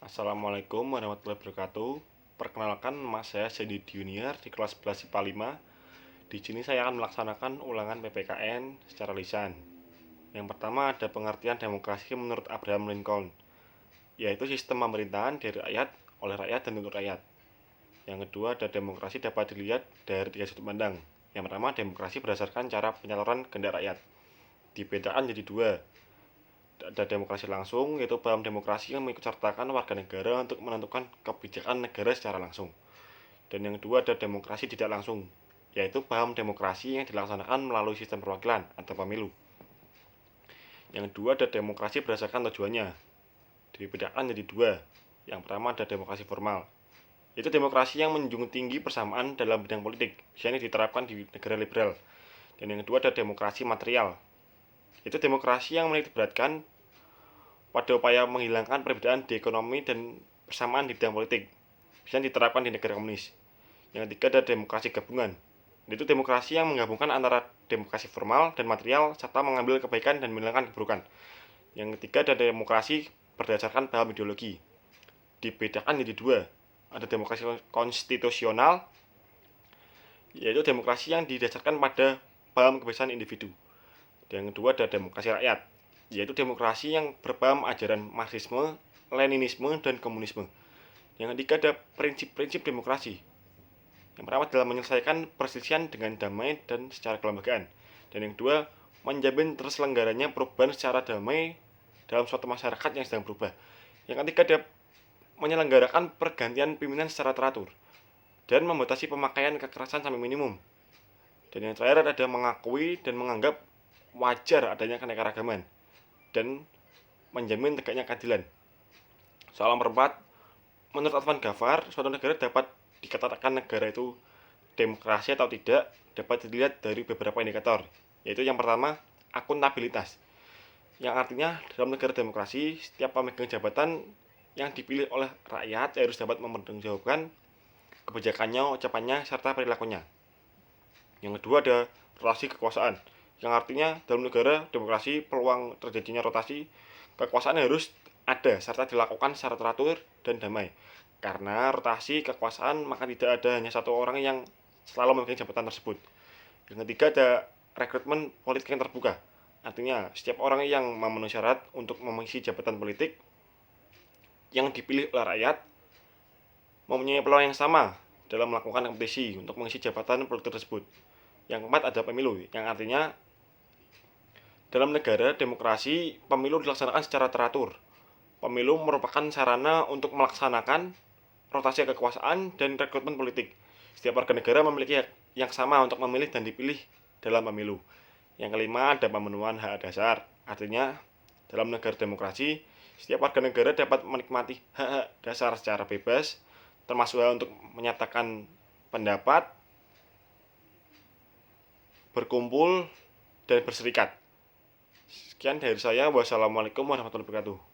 Assalamualaikum warahmatullahi wabarakatuh. Perkenalkan, nama saya Zedi Junior di kelas 11 IPA 5. Di sini saya akan melaksanakan ulangan PPKN secara lisan. Yang pertama ada pengertian demokrasi menurut Abraham Lincoln, yaitu sistem pemerintahan dari rakyat, oleh rakyat, dan untuk rakyat. Yang kedua ada demokrasi dapat dilihat dari tiga sudut pandang. Yang pertama, demokrasi berdasarkan cara penyaluran kehendak rakyat. Dibedakan jadi dua. Ada demokrasi langsung, yaitu paham demokrasi yang mengikutsertakan warga negara untuk menentukan kebijakan negara secara langsung. Dan yang kedua ada demokrasi tidak langsung, yaitu paham demokrasi yang dilaksanakan melalui sistem perwakilan atau pemilu. Yang kedua ada demokrasi berdasarkan tujuannya. Dibedakan jadi dua. Yang pertama ada demokrasi formal, yaitu demokrasi yang menjunjung tinggi persamaan dalam bidang politik, biasanya diterapkan di negara liberal. Dan yang kedua ada demokrasi material, itu demokrasi yang menitikberatkan pada upaya menghilangkan perbedaan di ekonomi dan persamaan di bidang politik, bisa diterapkan di negara komunis. Yang ketiga ada demokrasi gabungan, yaitu demokrasi yang menggabungkan antara demokrasi formal dan material serta mengambil kebaikan dan menghilangkan keburukan. Yang ketiga ada demokrasi berdasarkan paham ideologi. Dibedakan jadi dua. Ada demokrasi konstitusional, yaitu demokrasi yang didasarkan pada paham kebebasan individu. Dan yang kedua ada demokrasi rakyat, yaitu demokrasi yang berpaham ajaran Marxisme, Leninisme, dan komunisme. Yang ketiga ada prinsip-prinsip demokrasi. Yang pertama adalah menyelesaikan perselisihan dengan damai dan secara kelembagaan. Dan yang kedua, menjamin terselenggaranya perubahan secara damai dalam suatu masyarakat yang sedang berubah. Yang ketiga ada menyelenggarakan pergantian pimpinan secara teratur dan membatasi pemakaian kekerasan sampai minimum. Dan yang terakhir ada mengakui dan menganggap wajar adanya keanekaragaman dan menjamin tegaknya keadilan. Soal nomor 4, menurut Advan Ghaffar, suatu negara dapat dikatakan negara itu demokrasi atau tidak dapat dilihat dari beberapa indikator, yaitu yang pertama, akuntabilitas, yang artinya dalam negara demokrasi setiap pemegang jabatan yang dipilih oleh rakyat harus dapat mempertanggungjawabkan kebijakannya, ucapannya, serta perilakunya. Yang kedua ada rotasi kekuasaan, yang artinya dalam negara demokrasi peluang terjadinya rotasi kekuasaan harus ada serta dilakukan secara teratur dan damai. Karena rotasi kekuasaan maka tidak ada hanya satu orang yang selalu memegang jabatan tersebut. Yang ketiga ada rekrutmen politik yang terbuka, artinya setiap orang yang memenuhi syarat untuk mengisi jabatan politik yang dipilih oleh rakyat mempunyai peluang yang sama dalam melakukan kompetisi untuk mengisi jabatan politik tersebut. Yang keempat ada pemilu, yang artinya dalam negara demokrasi pemilu dilaksanakan secara teratur. Pemilu merupakan sarana untuk melaksanakan rotasi kekuasaan dan rekrutmen politik. Setiap warga negara memiliki hak yang sama untuk memilih dan dipilih dalam pemilu. Yang kelima ada pemenuhan hak dasar, artinya dalam negara demokrasi setiap warga negara dapat menikmati hak-hak dasar secara bebas, termasuk hak untuk menyatakan pendapat, berkumpul, dan berserikat. Sekian dari saya. Wassalamualaikum warahmatullahi wabarakatuh.